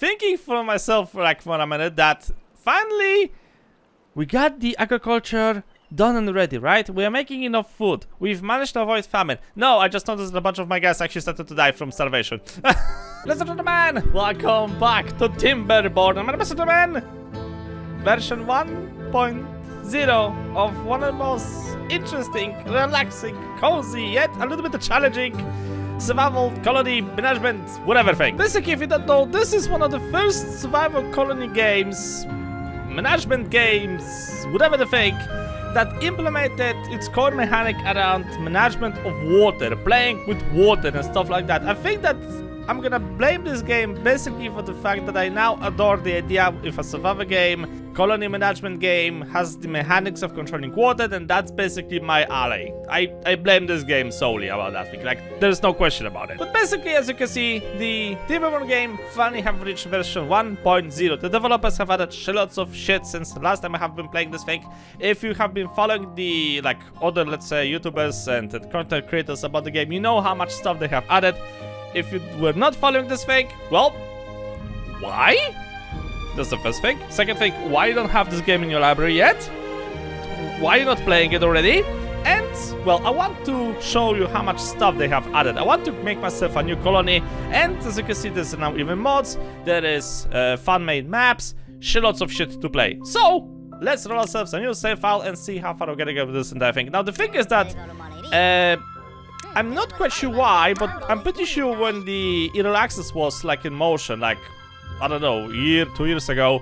thinking for myself like for a minute that finally we got the agriculture done and ready, right? We are making enough food. We've managed to avoid famine. No, I just noticed a bunch of my guys actually started to die from starvation. Ladies and gentlemen, welcome back to Timberborn. I'm Mr. Gentleman, version 1.0 of one of the most interesting, relaxing, cozy, yet a little bit challenging survival colony management whatever thing. Basically, if you don't know, this is one of the first survival colony games, management games, whatever the thing, that implemented its core mechanic around management of water, playing with water and stuff like that. I think that I'm gonna blame this game basically for the fact that I now adore the idea if a survival game, colony management game has the mechanics of controlling water, then that's basically my alley. I blame this game solely about that thing, like there's no question about it. But basically, as you can see, the Timberborn game finally have reached version 1.0. The developers have added lots of shit since the last time I have been playing this thing. If you have been following the like other, let's say, YouTubers and content creators about the game, you know how much stuff they have added. If you were not following this thing, well, why? That's the first thing. Second thing, why you don't have this game in your library yet? Why are you not playing it already? And, well, I want to show you how much stuff they have added. I want to make myself a new colony, and as you can see, there's now even mods, there is fan-made maps, lots of shit to play. So, let's roll ourselves a new save file and see how far we're gonna go with this entire thing. Now, the thing is that, I'm not quite sure why, but I'm pretty sure when the early access was like in motion, like, I don't know, a year, 2 years ago,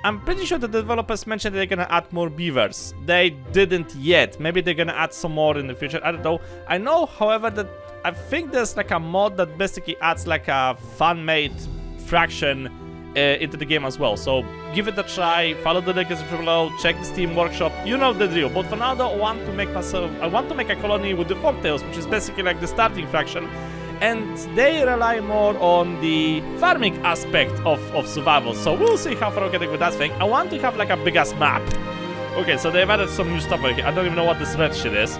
I'm pretty sure the developers mentioned they're gonna add more beavers. They didn't yet. Maybe they're gonna add some more in the future, I don't know. I know, however, that I think there's like a mod that basically adds like a fan-made fraction into the game as well. So give it a try, follow the link below, check the Steam workshop, you know the drill. But for now though, I want to make a colony with the Folktails, which is basically like the starting fraction, and they rely more on the farming aspect of survival. So we'll see how far we're getting with that thing. I want to have like a big ass map. Okay, so they've added some new stuff over here. I don't even know what this red shit is.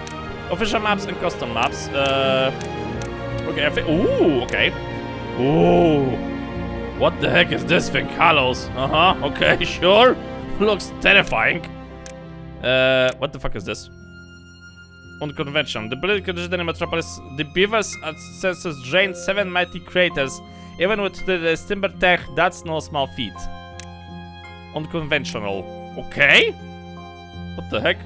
Official maps and custom maps. Okay, I think, ooh, okay. Ooh. What the heck is this thing? Hallows. Okay, sure. Looks terrifying. What the fuck is this? Unconventional. The political legendary metropolis, the Beavers census drained 7 mighty craters. Even with the timber tech, that's no small feat. Unconventional. Okay. What the heck?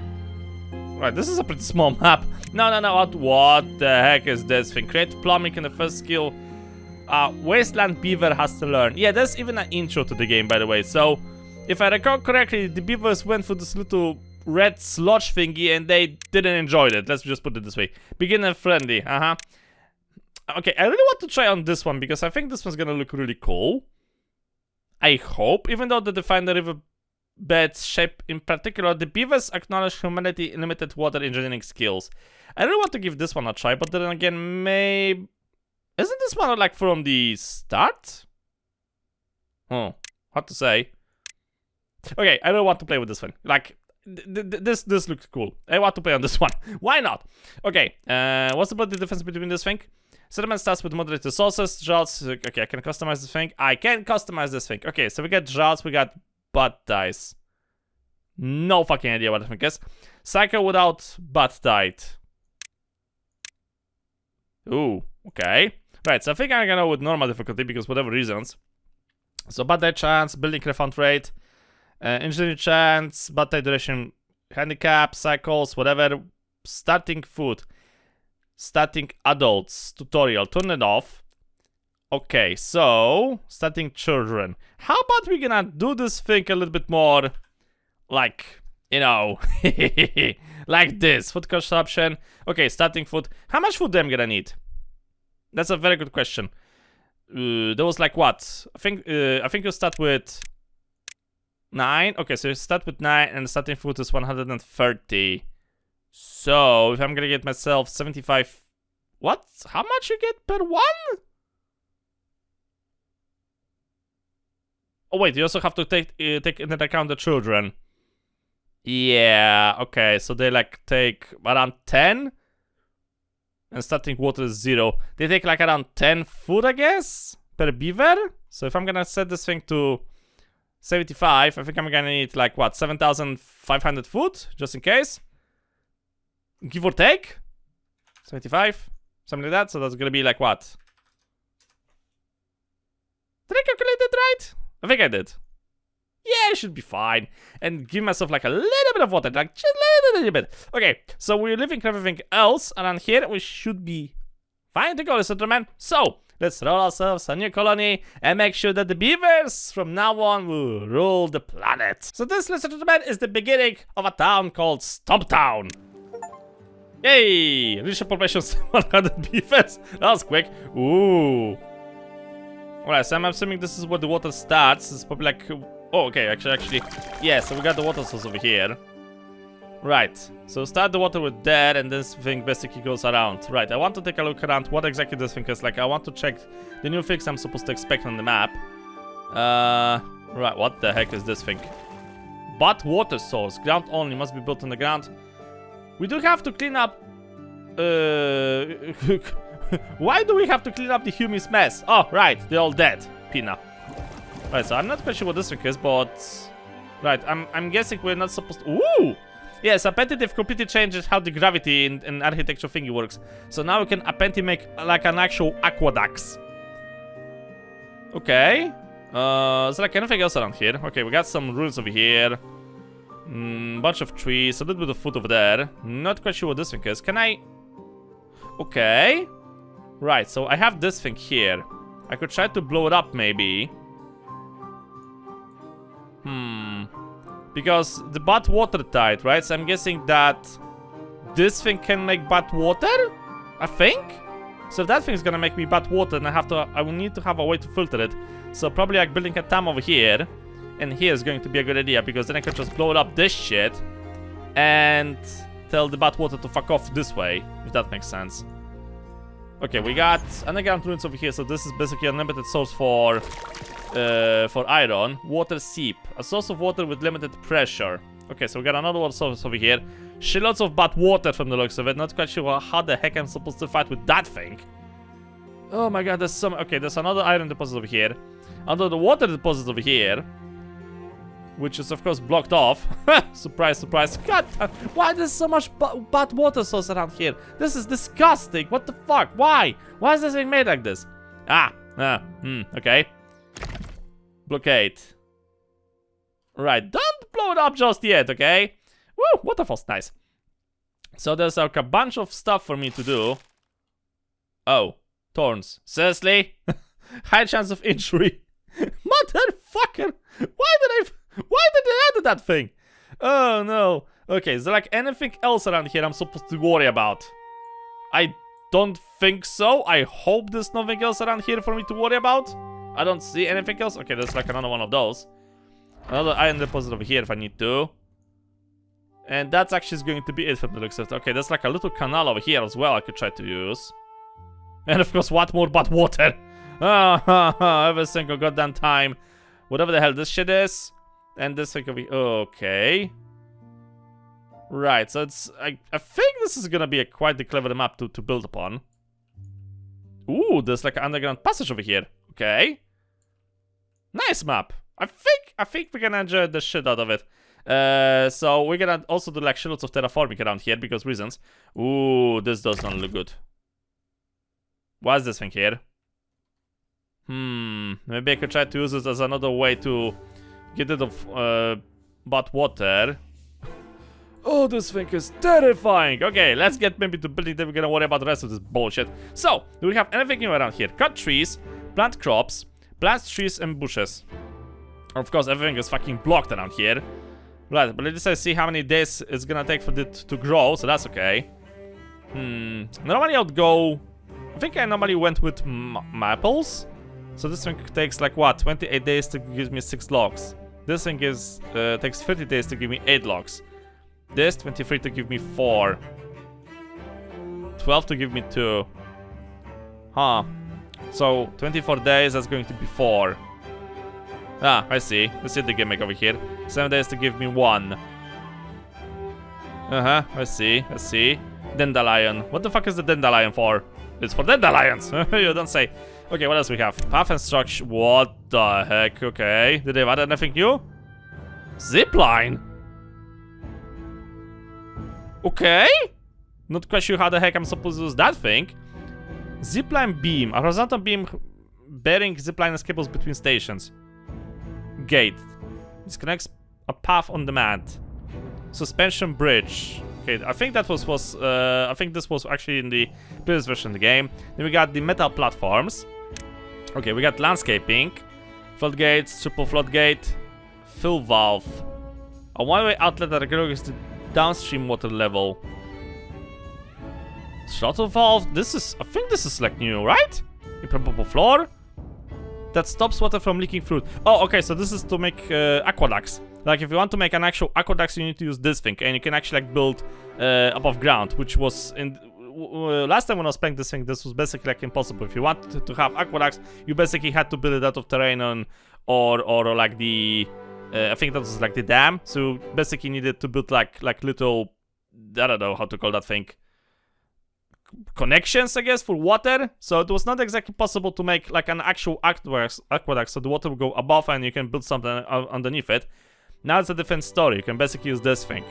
Right, this is a pretty small map. No. What the heck is this thing? Create plumbing in the first skill. Wasteland Beaver has to learn. Yeah, there's even an intro to the game, by the way. So, if I recall correctly, the Beavers went for this little red sludge thingy and they didn't enjoy it. Let's just put it this way. Beginner friendly, Okay, I really want to try on this one because I think this one's gonna look really cool. I hope, even though they define the riverbed's shape in particular, the Beavers acknowledge humanity limited water engineering skills. I really want to give this one a try, but then again, maybe... Isn't this one like from the start? Hard to say. Okay, I don't want to play with this one. Like, this looks cool. I want to play on this one. Why not? Okay, what's about the difference between this thing? Settlement starts with moderate resources, droughts. Okay, I can customize this thing. I can customize this thing. Okay, so we got droughts, we got butt dice. No fucking idea what I think is. Cycle without butt diet. Ooh, okay. Right, so I think I'm gonna go with normal difficulty because whatever reasons. So bad die chance, building refund rate, engineering chance, bad die duration, handicap, cycles, whatever. Starting food, starting adults, tutorial, turn it off. Okay, so starting children. How about we gonna do this thing a little bit more, like, you know, like this. Food consumption. Okay, starting food. How much food am I gonna need? That's a very good question. There was like what? I think you start with 9. Okay, so you start with 9 and starting food is 130. So if I'm gonna get myself 75, what? How much you get per one? Oh wait, you also have to take into account the children. Yeah. Okay, so they like take around 10. And starting water is 0. They take like around 10 food, I guess, per beaver. So if I'm gonna set this thing to 75, I think I'm gonna need like what, 7,500 food, just in case. Give or take. 75, something like that. So that's gonna be like what? Did I calculate that right? I think I did. Yeah, it should be fine. And give myself like a little bit of water, like just a little bit. Okay, so we're leaving everything else around here. We should be fine to go, ladies and gentlemen. So let's roll ourselves a new colony and make sure that the beavers from now on will rule the planet. So this, ladies and gentlemen, is the beginning of a town called Stomptown. Yay! Initial population 100 beavers. That was quick. Ooh. Alright, so I'm assuming this is where the water starts. It's probably like... Oh, okay, actually, yeah, so we got the water source over here. Right, so start the water with that, and this thing basically goes around. Right, I want to take a look around what exactly this thing is. Like, I want to check the new things I'm supposed to expect on the map. Right, what the heck is this thing? But water source, ground only, must be built on the ground. We do have to clean up... Why do we have to clean up the humus mess? Oh, right, they're all dead. Pina. Right, so I'm not quite sure what this thing is, but... Right, I'm guessing we're not supposed to... Ooh! Yes, apparently they've completely changed how the gravity in architecture thingy works. So now we can apparently make like an actual aqueducts. Okay. Is there like anything else around here? Okay, we got some ruins over here. Bunch of trees, a little bit of food over there. Not quite sure what this thing is. Can I... Okay. Right, so I have this thing here. I could try to blow it up, maybe. Because the bad water tied, right? So I'm guessing that this thing can make bad water? I think? So if that thing is gonna make me bad water, then I will need to have a way to filter it. So probably like building a dam over here. And here is going to be a good idea, because then I can just blow it up this shit and tell the bad water to fuck off this way, if that makes sense. Okay, we got underground ruins over here, so this is basically a limited source for iron. Water seep, a source of water with limited pressure. Okay, so we got another one source over here. Shitloads of bad water from the looks of it. Not quite sure how the heck I'm supposed to fight with that thing. Oh my god, there's some... Okay, there's another iron deposit over here. Another water deposit over here, which is of course blocked off. Surprise, surprise. God, why there's so much bad water source around here? This is disgusting. What the fuck? Why? Why is this thing made like this? Okay. Blockade. Right, don't blow it up just yet, okay? Woo, waterfall's nice. So there's like a bunch of stuff for me to do. Oh, thorns. Seriously? High chance of injury. Motherfucker! Why did they add that thing? Oh no. Okay, is there like anything else around here I'm supposed to worry about? I don't think so. I hope there's nothing else around here for me to worry about. I don't see anything else. Okay, there's like another one of those. Another iron deposit over here if I need to. And that's actually going to be it from the looks of it. Okay, there's like a little canal over here as well I could try to use. And of course, what more but water? Every single goddamn time. Whatever the hell this shit is. And this thing over here. Okay. Right, so it's... I think this is gonna be a quite the clever map to build upon. Ooh, there's like an underground passage over here. Okay. Nice map. I think we're gonna enjoy the shit out of it. So we're gonna also do like shitloads of terraforming around here because reasons. Ooh, this does not look good. What's this thing here? Maybe I could try to use this as another way to get rid of bad water. Oh, this thing is terrifying. Okay, let's get maybe to building, then we're gonna worry about the rest of this bullshit. So, do we have anything new around here? Cut trees, plant crops, plant trees and bushes. Of course, everything is fucking blocked around here. Right, but let's see how many days it's gonna take for it to grow, so that's okay. Normally I would go... I think I normally went with maples. So this thing takes like what, 28 days to give me 6 logs. This thing is takes 30 days to give me 8 logs. This 23 to give me 4. 12 to give me 2. Huh. So 24 days, that's going to be 4. Ah, I see. Let's see the gimmick over here. 7 days to give me 1. I see. Dandelion. What the fuck is the dandelion for? It's for dandelions. You don't say. Okay, what else we have? Path and structure. What the heck? Okay. Did they add anything new? Zipline. Okay. Not quite sure how the heck I'm supposed to use that thing. Zipline beam. A horizontal beam bearing zipline cables between stations. Gate. This connects a path on demand. Suspension bridge. Okay, I think that I think this was actually in the previous version of the game. Then we got the metal platforms. Okay, we got landscaping, floodgates, triple floodgate, fill valve, a one-way outlet that regulates the downstream water level. Shuttle valve. I think this is like new, right? Impermeable floor that stops water from leaking through. Oh, okay. So this is to make aqueducts. Like if you want to make an actual aqueduct, you need to use this thing, and you can actually like build above ground, which was in last time when I was playing this thing. This was basically like impossible. If you wanted to have aqueducts, you basically had to build it out of terrain on, or like the I think that was like the dam. So basically, needed to build like little, I don't know how to call that thing, connections, I guess, for water. So it was not exactly possible to make like an actual aqueduct, so the water will go above and you can build something underneath it. Now it's a different story. You can basically use this thing.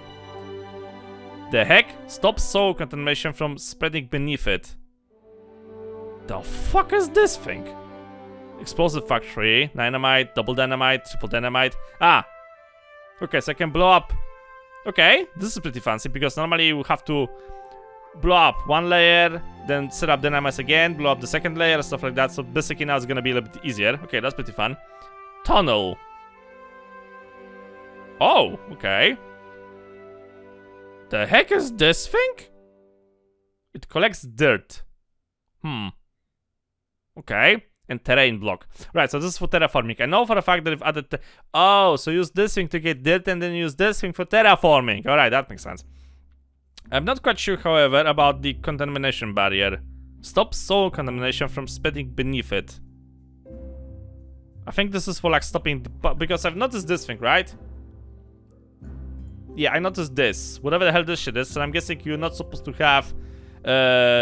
The heck? Stops soil contamination from spreading beneath it. The fuck is this thing? Explosive factory, dynamite, double dynamite, triple dynamite. Ah! Okay, so I can blow up. Okay, this is pretty fancy because normally you have to blow up one layer, then set up dynamites again, blow up the second layer, stuff like that. So basically now it's gonna be a little bit easier. Okay, that's pretty fun. Tunnel. Oh, okay. The heck is this thing? It collects dirt. Okay. And terrain block. Right, so this is for terraforming. I know for a fact that I've added... Oh, so use this thing to get dirt and then use this thing for terraforming. Alright, that makes sense. I'm not quite sure, however, about the contamination barrier. Stop soil contamination from spreading beneath it. I think this is for like stopping the... Because I've noticed this thing, right? Yeah, I noticed this. Whatever the hell this shit is. And I'm guessing you're not supposed to have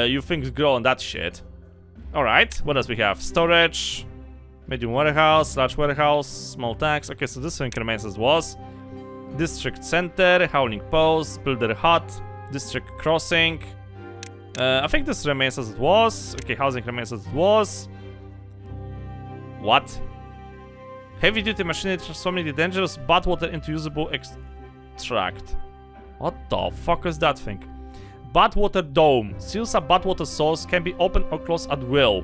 your things grow on that shit. Alright, what else we have? Storage, medium warehouse, large warehouse, small tanks. Okay, so this thing remains as was. District center, howling post, builder hut, district crossing. I think this remains as it was. Okay, housing remains as it was. What? Heavy duty machinery transforming the dangerous bad water into usable extract. What the fuck is that thing? Bad water dome. Seals a bad water source, can be opened or closed at will.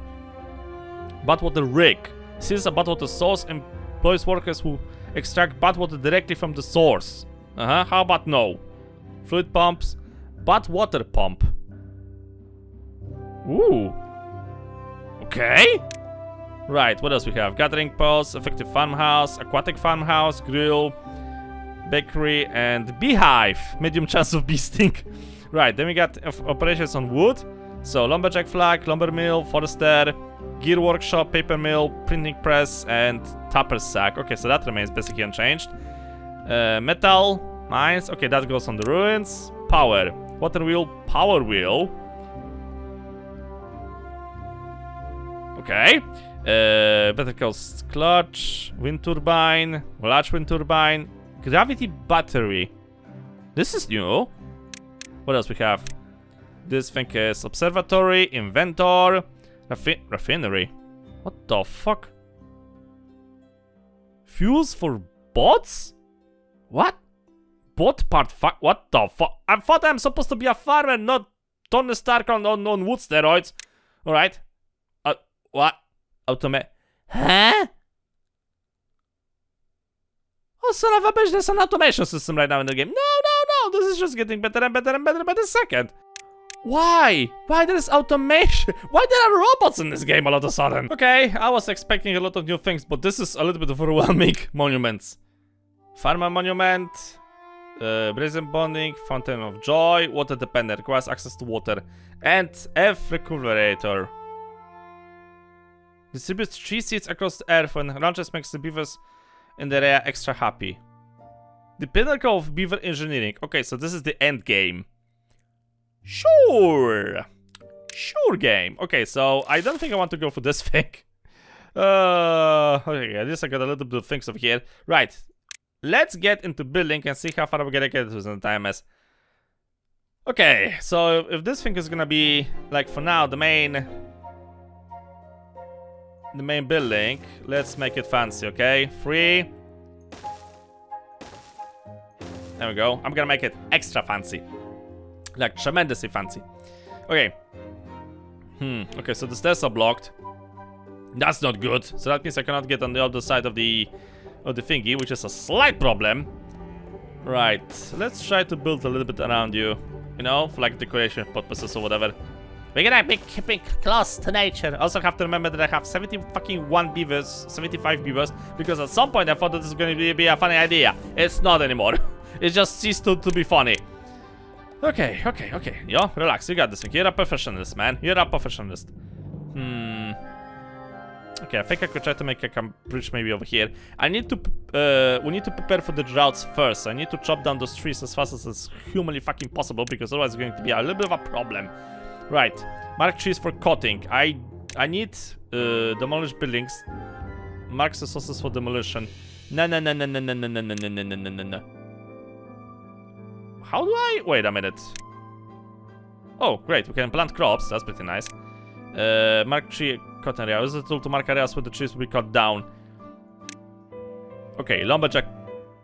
Bad water rig. Seals a bad water source, employs workers who extract bad water directly from the source. How about no? Fluid pumps. Bad water pump. Ooh. Okay. Right, what else we have? Gathering post, effective farmhouse, aquatic farmhouse, grill, bakery, and beehive. Medium chance of bee sting. Right, then we got operations on wood. So, lumberjack flag, lumber mill, forester, gear workshop, paper mill, printing press, and tapper sack. Okay, so that remains basically unchanged. Metal, mines. Okay, that goes on the ruins. Power. Water wheel, power wheel. Okay. Better coast clutch, wind turbine, large wind turbine, gravity battery. This is new. What else we have? This thing is observatory, inventor, refinery. What the fuck? Fuels for bots? What? Bot part what the fuck? I thought I'm supposed to be a farmer, not Tony Stark on wood steroids. Alright. What? Huh? Oh, son of a bitch, there's an automation system right now in the game. No. This is just getting better and better and better by the second. Why? Why there is automation? Why there are robots in this game all of a sudden? Okay, I was expecting a lot of new things, but this is a little bit overwhelming. Monuments. Farmer monument. Brazen bonding. Fountain of joy. Water dependent. Requires access to water. And F recuperator. Distributes tree seeds across the earth when launches makes the beavers in the area extra happy. The pinnacle of beaver engineering. Okay, so this is the end game. Sure. Sure game. Okay, so I don't think I want to go for this thing. Okay, at least I got a little bit of things over here. Right. Let's get into building and see how far we're gonna get with the time as. Okay, so if this thing is gonna be, like, for now, the main building, let's make it fancy, okay? 3. There we go. I'm gonna make it extra fancy. Like, tremendously fancy. Okay. Okay, so the stairs are blocked. That's not good. So that means I cannot get on the other side of the thingy, which is a slight problem. Right. Let's try to build a little bit around you. You know, for like decoration purposes or whatever. We're gonna be keeping close to nature. Also have to remember that I have 71 beavers, 75 beavers, because at some point I thought that this was gonna be a funny idea. It's not anymore. It just ceased to be funny. Okay. Yo, relax, you got this thing. You're a professionalist, man. You're a professionalist. Okay, I think I could try to make a bridge maybe over here. I need to, we need to prepare for the droughts first. I need to chop down those trees as fast as it's humanly fucking possible, because otherwise it's going to be a little bit of a problem. Right, mark trees for cutting. I need demolished buildings. Mark resources for demolition. No. How do I? Wait a minute. Oh, great, we can plant crops. That's pretty nice. Mark tree cut area. Use the tool to mark areas where the trees will be cut down. Okay, lumberjack.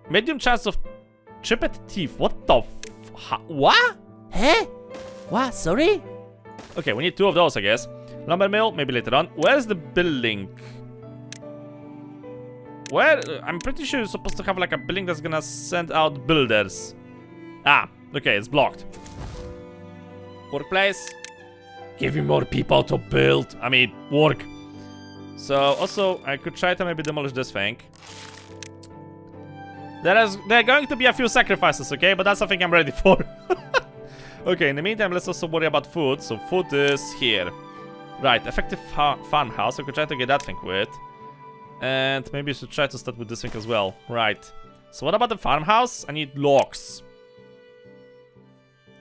Medium chance of chipped teeth. What the what? Huh? What? Sorry? Okay, we need 2 of those, I guess. Lumber mill, maybe later on. Where's the building? Where? I'm pretty sure you're supposed to have like a building that's gonna send out builders. Ah, okay, it's blocked. Workplace. Give me more people to build. I mean, work. So, also, I could try to maybe demolish this thing. There are going to be a few sacrifices, okay? But that's something I'm ready for. Okay, in the meantime, let's also worry about food. So, food is here. Right, effective farmhouse. I could try to get that thing with. And maybe I should try to start with this thing as well. Right. So, what about the farmhouse? I need logs.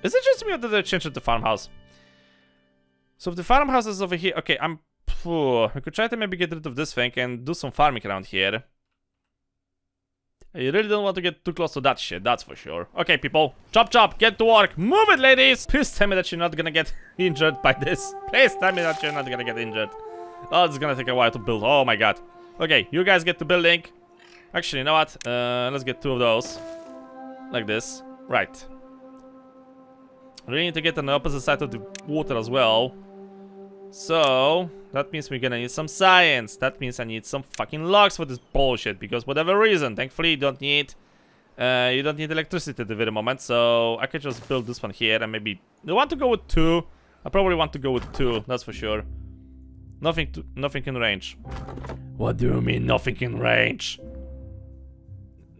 Is it just me or did I change it to farmhouse? So if the farmhouse is over here, okay, I could try to maybe get rid of this thing and do some farming around here. I really don't want to get too close to that shit, that's for sure. Okay, people, chop, get to work, move it, ladies! Please tell me that you're not gonna get injured by this. Please tell me that you're not gonna get injured. Oh, it's gonna take a while to build, oh my god. Okay, you guys get to building. Actually, you know what? Let's get 2 of those. Like this, right. We need to get on the opposite side of the water as well. So, that means we're gonna need some science. That means I need some fucking logs for this bullshit. Because whatever reason, thankfully you don't need electricity at the very moment. So, I could just build this one here and maybe... I want to go with 2. I probably want to go with 2, that's for sure. Nothing in range. What do you mean, nothing in range?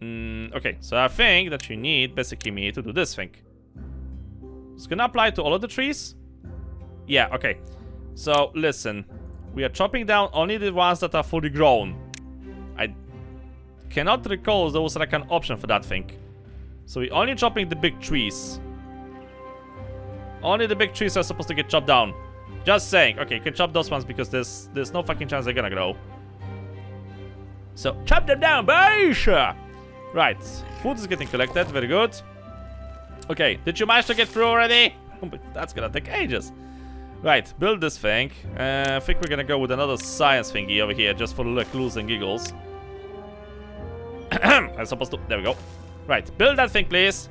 Okay, so I think that you need basically me to do this thing. It's gonna apply to all of the trees? Yeah, okay. So, listen. We are chopping down only the ones that are fully grown. I cannot recall there was like an option for that thing. So we're only chopping the big trees. Only the big trees are supposed to get chopped down. Just saying. Okay, you can chop those ones because there's no fucking chance they're gonna grow. So, chop them down, boys! Right. Food is getting collected. Very good. Okay, did you manage to get through already? That's gonna take ages. Right, build this thing. I think we're gonna go with another science thingy over here, just for like clues and giggles. I'm supposed to... There we go. Right, build that thing, please.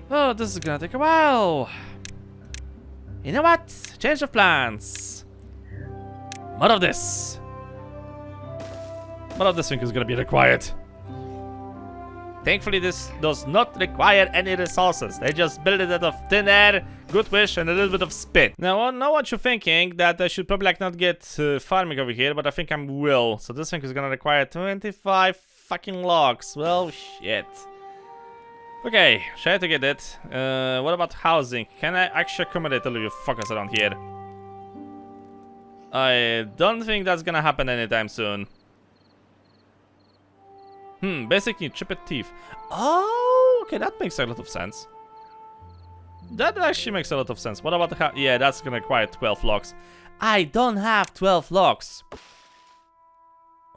Oh, this is gonna take a while. You know what? Change of plans. More of this. More of this thing is gonna be required. Thankfully, this does not require any resources. They just build it out of thin air, good wish, and a little bit of spit. Now, I know what you're thinking, that I should probably like not get farming over here, but I think I will. So this thing is gonna require 25 fucking logs. Well, shit. Okay, try to get it. What about housing? Can I actually accommodate all of you fuckers around here? I don't think that's gonna happen anytime soon. Basically chipped teeth. Oh, okay, that makes a lot of sense. That actually makes a lot of sense. What about the yeah, that's gonna require 12 logs. I don't have 12 logs.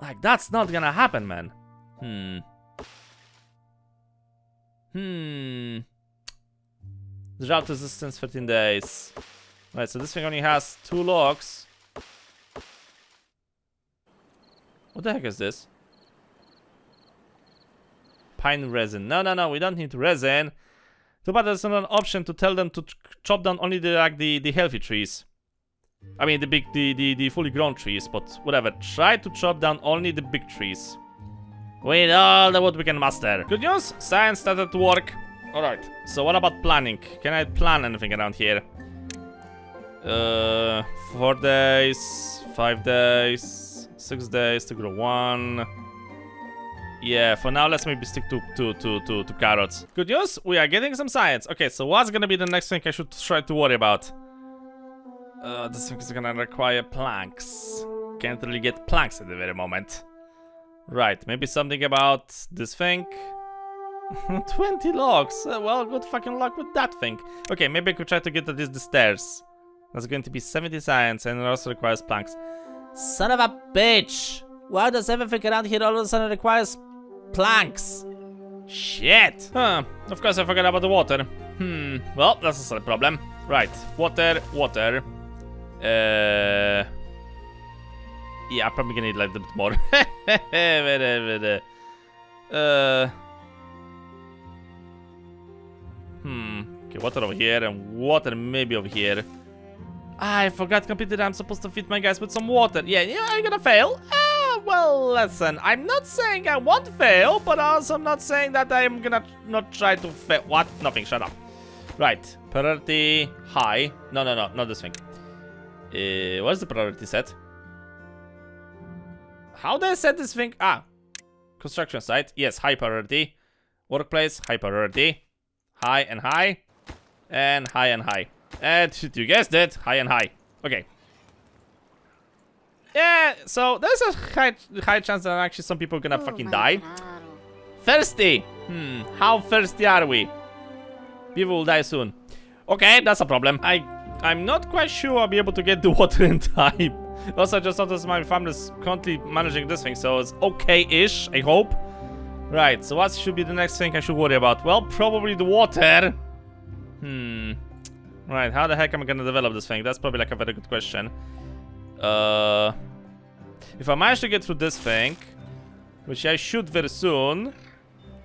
Like, that's not gonna happen, man. Drought resistance 13 days. Right, so this thing only has 2 logs. What the heck is this? Pine resin. No, we don't need resin. Too bad there's not an option to tell them to chop down only the healthy trees. I mean the fully grown trees, but whatever. Try to chop down only the big trees. With all the wood we can muster. Good news, science started to work. Alright, so what about planning? Can I plan anything around here? 4 days, 5 days, 6 days to grow 1. Yeah, for now let's maybe stick to carrots. Good news, we are getting some science. Okay, so what's gonna be the next thing I should try to worry about? This thing is gonna require planks. Can't really get planks at the very moment. Right, maybe something about this thing. 20 logs. Well, good fucking luck with that thing. Okay, maybe I could try to get at least the stairs. That's going to be 70 science and it also requires planks. Son of a bitch! Why does everything around here all of a sudden requires planks? Shit! Huh, of course I forgot about the water. Well, that's a solid problem. Right, water. Yeah, I'm probably gonna need like a bit more. Okay, water over here and water maybe over here. I forgot completely that I'm supposed to feed my guys with some water. Yeah, I'm gonna fail. Well, listen, I'm not saying I won't fail, but also I'm not saying that I'm gonna not try to fail. What? Nothing, shut up. Right, priority high. No, not this thing. What's the priority set? How do I set this thing? Construction site. Yes, high priority. Workplace, high priority. High and high. And high and high. And you guessed it, high and high. Okay. Yeah, so there's a high chance that actually some people are gonna fucking die. Thirsty. How thirsty are we? People will die soon. Okay, that's a problem. I'm not quite sure I'll be able to get the water in time. Also, I just noticed my family's currently managing this thing, so it's okay-ish, I hope. Right, so what should be the next thing I should worry about? Well, probably the water. Right, how the heck am I gonna develop this thing? That's probably like a very good question. If I manage to get through this thing, which I should very soon,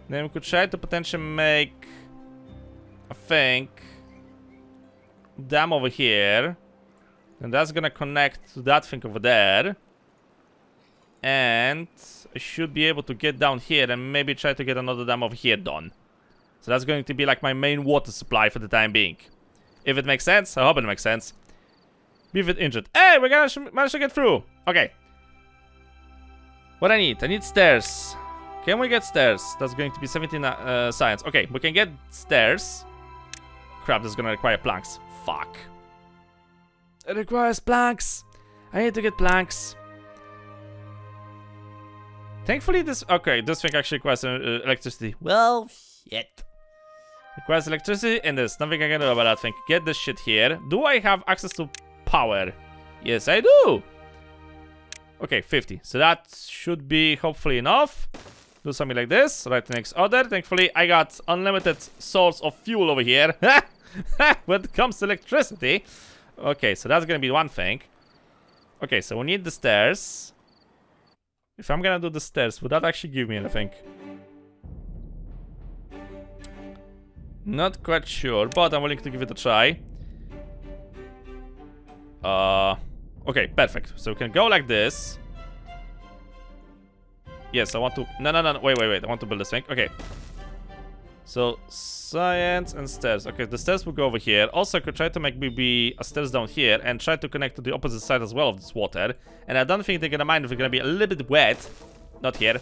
then we could try to potentially make a thing dam over here, and that's gonna connect to that thing over there, and I should be able to get down here and maybe try to get another dam over here done. So that's going to be like my main water supply for the time being. If it makes sense, I hope it makes sense. Beaver injured. Hey, we're gonna manage to get through. Okay. What I need stairs. Can we get stairs? That's going to be 17 science. Okay, we can get stairs. Crap, this is gonna require planks. Fuck. It requires planks. I need to get planks. Thankfully this... Okay, this thing actually requires electricity. Well, shit. Requires electricity and there's nothing I can do about that thing. Get this shit here. Do I have access to power? Yes, I do. Okay, 50. So that should be hopefully enough. Do something like this. Right next order. Thankfully, I got unlimited source of fuel over here. When it comes to electricity. Okay, so that's gonna be one thing. Okay, so we need the stairs. If I'm gonna do the stairs, would that actually give me anything? Not quite sure, but I'm willing to give it a try. Okay, perfect. So we can go like this. Yes, I want to... No, wait. I want to build this thing. Okay. So, science and stairs. Okay, the stairs will go over here. Also, I could try to make maybe a stairs down here and try to connect to the opposite side as well of this water. And I don't think they're gonna mind if it's gonna be a little bit wet. Not here.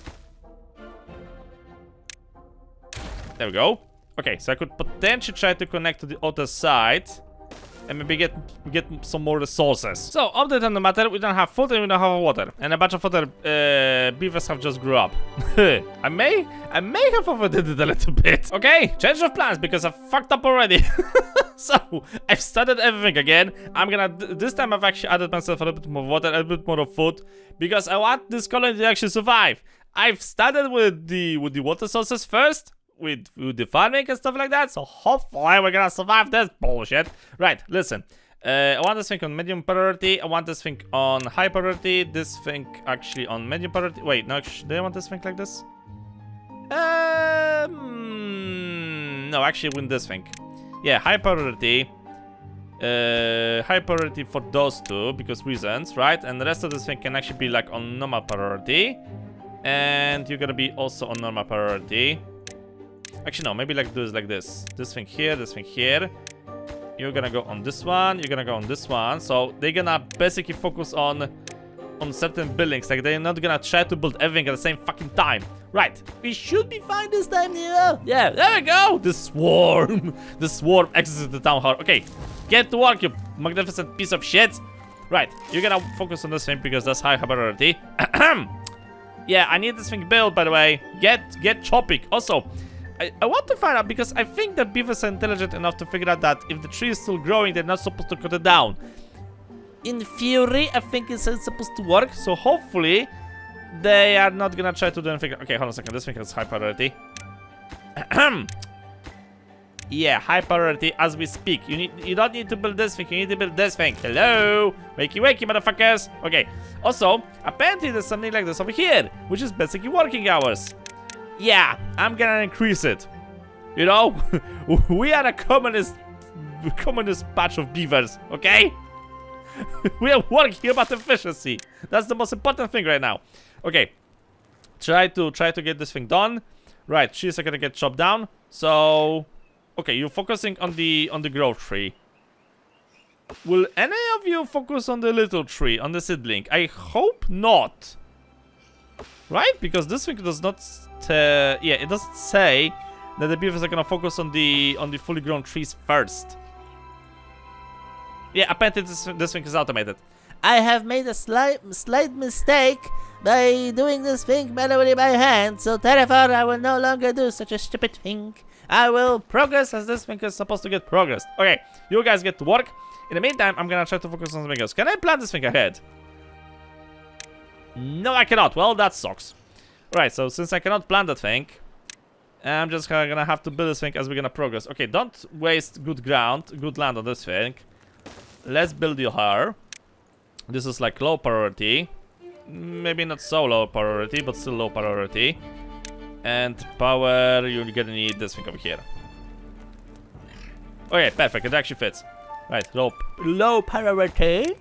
There we go. Okay, so I could potentially try to connect to the other side. and maybe get some more resources. So, update on the matter, we don't have food and we don't have water. And a bunch of other beavers have just grew up. I may have overdid it a little bit. Okay, change of plans because I fucked up already. So, I've started everything again. I'm gonna, this time I've actually added myself a little bit more water, a little bit more of food, because I want this colony to actually survive. I've started with the water sources first, with the farming and stuff like that, so hopefully we're gonna survive this bullshit. Right, listen. I want this thing on medium priority, I want this thing on high priority, this thing actually on medium priority. Wait, no, do I want this thing like this? No, actually win this thing. Yeah, high priority. High priority for those two, because reasons, right? And the rest of this thing can actually be like on normal priority. And you're gonna be also on normal priority. Actually, no, maybe like do this like this. This thing here, this thing here. You're gonna go on this one, you're gonna go on this one. So they're gonna basically focus on certain buildings. Like they're not gonna try to build everything at the same fucking time. Right, we should be fine this time, yeah, there we go. The swarm exited the town hall. Okay, get to work, you magnificent piece of shit. Right, you're gonna focus on this thing because that's high priority. Yeah, I need this thing built, by the way. Get chopping. Also, I want to find out, because I think that beavers are intelligent enough to figure out that if the tree is still growing, they're not supposed to cut it down. In theory, I think it's supposed to work, so hopefully they are not gonna try to do anything. Okay, hold on a second. This thing has high priority. Yeah, high priority as we speak. You don't need to build this thing, you need to build this thing. Hello? Wakey wakey, motherfuckers. Okay. Also, apparently there's something like this over here, which is basically working hours. Yeah, I'm gonna increase it. You know? We are a communist batch of beavers, okay? We are working about efficiency. That's the most important thing right now. Okay. Try to get this thing done. Right, trees are gonna get chopped down. So okay, you're focusing on the growth tree. Will any of you focus on the little tree, on the seedling? I hope not. Right? Because this thing does not yeah, it doesn't say that the beavers are gonna focus on the fully grown trees first. Yeah, apparently this thing is automated. I have made a slight mistake by doing this thing manually by hand, so therefore I will no longer do such a stupid thing. I will progress as this thing is supposed to get progressed. Okay, you guys get to work. In the meantime, I'm gonna try to focus on something else. Can I plant this thing ahead? No, I cannot. Well, that sucks. Right, so since I cannot plant that thing, I'm just gonna have to build this thing as we're gonna progress. Okay, don't waste good land on this thing. Let's build you her. This is like low priority. Maybe not so low priority, but still low priority. And power, you're gonna need this thing over here. Okay, perfect, it actually fits. Right, low priority.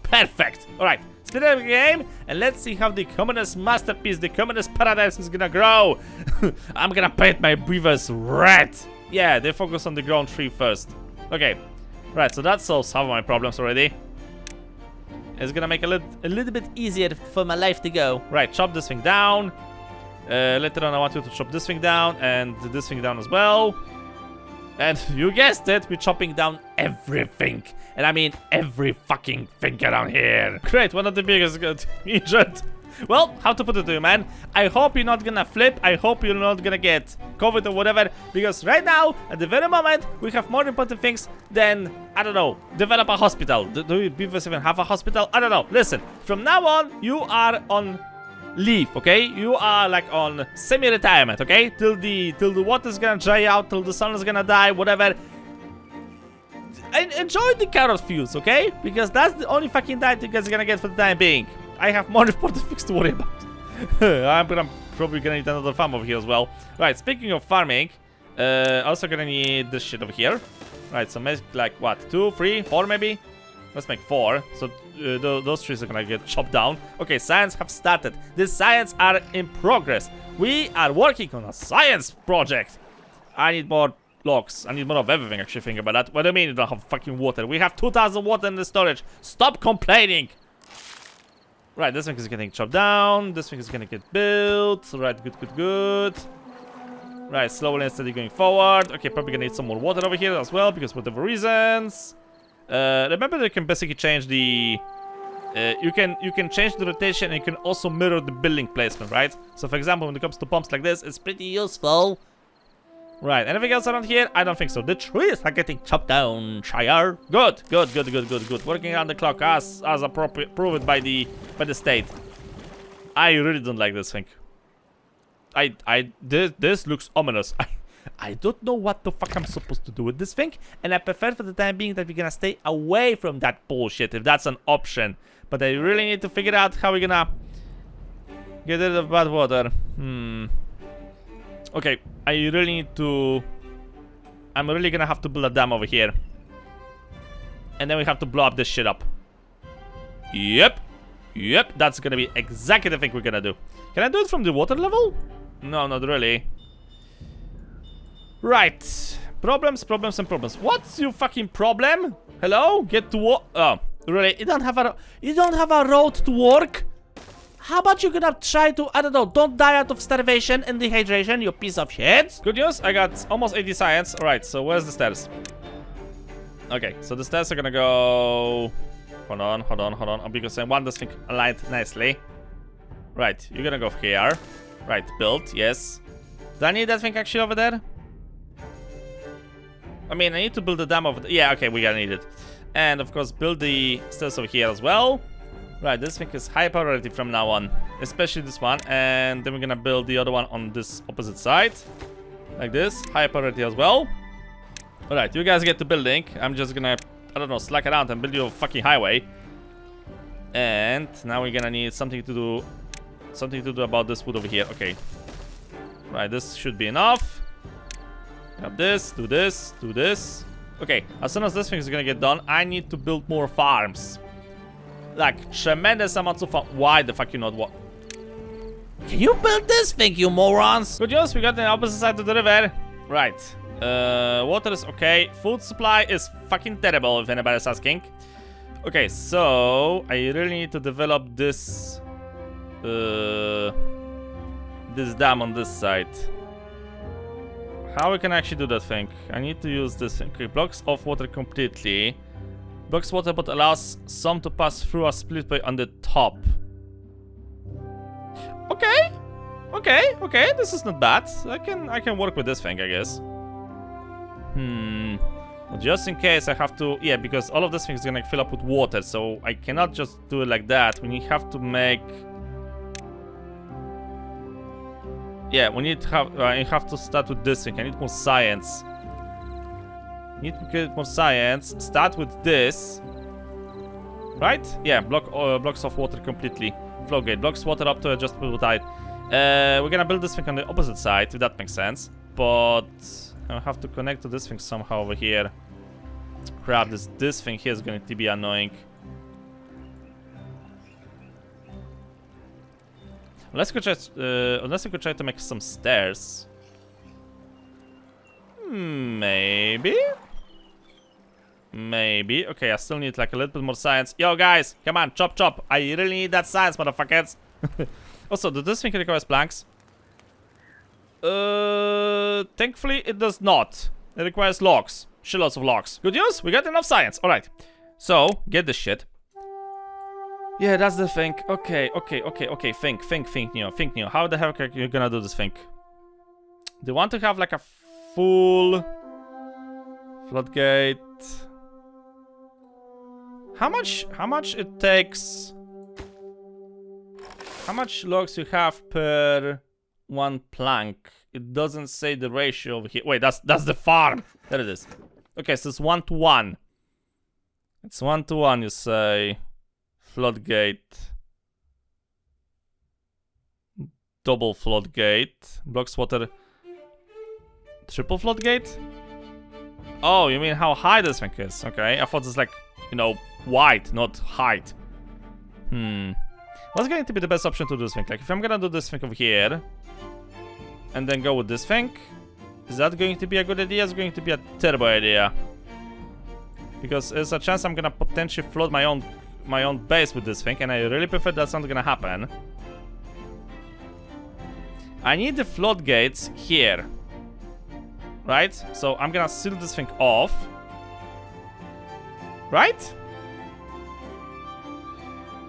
Perfect. Alright, speed up the game, and let's see how the communist masterpiece, the communist paradise is gonna grow. I'm gonna paint my beavers red. Yeah, they focus on the ground tree first. Okay, right, so that solves some of my problems already. It's gonna make a little bit easier for my life to go. Right, chop this thing down. Later on, I want you to chop this thing down and this thing down as well. And you guessed it, we're chopping down everything. And I mean every fucking thing around here. Great, one of the biggest got injured. Well, how to put it to you, man? I hope you're not gonna flip. I hope you're not gonna get COVID or whatever. Because right now, at the very moment, we have more important things than, I don't know, develop a hospital. Do beavers even have a hospital? I don't know. Listen, from now on, you are on leave, okay? You are like on semi-retirement, okay? Till the water's gonna dry out, till the sun is gonna die, whatever. And enjoy the carrot fields, okay? Because that's the only fucking diet you guys are gonna get for the time being. I have more important things to worry about. I'm probably gonna need another farm over here as well. Right, speaking of farming, also gonna need this shit over here. Right, so make like what, 2, 3, 4 maybe? Let's make 4. So those trees are gonna get chopped down. Okay, science have started. These science are in progress. We are working on a science project. I need more logs. I need more of everything, actually, think about that. What do you mean you don't have fucking water? We have 2,000 water in the storage. Stop complaining. Right, this thing is getting chopped down. This thing is gonna get built. Right, good. Right, slowly and steady going forward. Okay, probably gonna need some more water over here as well, because whatever reasons. Remember that you can basically change the... you can change the rotation, and you can also mirror the building placement, right? So for example, when it comes to pumps like this, it's pretty useful. Right, anything else around here? I don't think so. The trees are getting chopped down, Shire. Good. Working around the clock as appropriate, proved by the state. I really don't like this thing. This looks ominous. I don't know what the fuck I'm supposed to do with this thing, and I prefer for the time being that we're gonna stay away from that bullshit if that's an option. But I really need to figure out how we're gonna get rid of bad water. Okay, I really need to... I'm really gonna have to build a dam over here. And then we have to blow up this shit up. Yep, that's gonna be exactly the thing we're gonna do. Can I do it from the water level? No, not really. Right. Problems. What's your fucking problem? Hello? Get to work. Oh, really? You don't have a road to work? How about you gonna try to, I don't know, don't die out of starvation and dehydration, you piece of shit? Good news, I got almost 80 science. Alright, so where's the stairs? Okay, so the stairs are gonna go... Hold on. Because I want this thing aligned nicely. Right, you're gonna go here. Right, build, yes. Do I need that thing actually over there? I mean, I need to build the dam over there. Yeah, okay, we're gonna need it. And of course, build the stairs over here as well. Right, this thing is high priority from now on. Especially this one. And then we're gonna build the other one on this opposite side. Like this, high priority as well. Alright, you guys get to building. I'm just gonna, I don't know, slack around and build you a fucking highway. And now we're gonna need something to do about this wood over here. Okay. Right, this should be enough. Grab this, do this. Okay, as soon as this thing is gonna get done, I need to build more farms. Like, tremendous amounts of farm. Why the fuck you not what? Can you build this thing, you morons? Good news, we got the opposite side of the river. Right. Water is okay. Food supply is fucking terrible, if anybody's asking. Okay, so I really need to develop this this dam on this side. How we can actually do that thing? I need to use this thing. Okay, blocks off water completely. Blocks water but allows some to pass through a splitway on the top. Okay, this is not bad. I can work with this thing, I guess. But just in case I have to, yeah, because all of this thing is gonna fill up with water, so I cannot just do it like that. We have to make... Yeah, we need to have, I have to start with this thing. I need more science. Need to get more science. Start with this. Right? Yeah, blocks off water completely. Flow gate blocks water up to adjustable tide. We're gonna build this thing on the opposite side, if that makes sense. But I have to connect to this thing somehow over here. Crap, this thing here is going to be annoying. Unless we could try to make some stairs. Maybe. Okay, I still need like a little bit more science. Yo, guys, come on, chop. I really need that science, motherfuckers. Also, does this thing require planks? Thankfully, it does not. It requires logs. Shitloads of logs. Good news, we got enough science. Alright. So, get this shit. Yeah, that's the thing. Okay. Think, Neo. How the heck are you gonna do this thing? Do you want to have like a full floodgate? How much it takes? How much logs you have per one plank? It doesn't say the ratio over here. Wait, that's the farm. There it is. Okay, so it's 1 to 1. It's 1 to 1, you say. Floodgate. Double floodgate. Blocks water. Triple floodgate? Oh, you mean how high this thing is? Okay, I thought it's like, you know, wide, not height. What's going to be the best option to do this thing? Like, if I'm gonna do this thing over here, and then go with this thing, is that going to be a good idea? It's going to be a terrible idea. Because there's a chance I'm gonna potentially flood my own base with this thing, and I really prefer that's not gonna happen. I need the floodgates here. right? So I'm gonna seal this thing off. Right?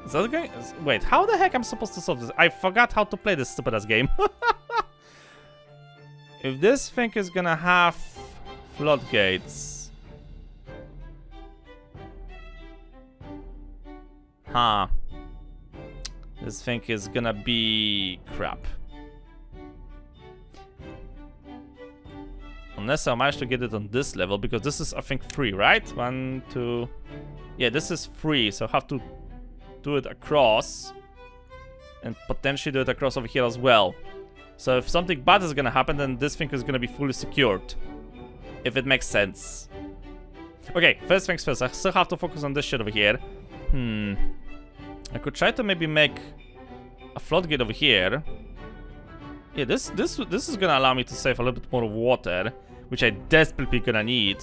Is that okay? Wait, how the heck am I supposed to solve this? I forgot how to play this stupid ass game. If this thing is gonna have floodgates. Huh. This thing is gonna be crap. Unless I manage to get it on this level, because this is, I think, free, right? 1, 2... Yeah, this is free, so I have to do it across. And potentially do it across over here as well. So if something bad is gonna happen, then this thing is gonna be fully secured. If it makes sense. Okay, first things first, I still have to focus on this shit over here. I could try to maybe make a floodgate over here. Yeah, this is gonna allow me to save a little bit more water, which I desperately gonna need.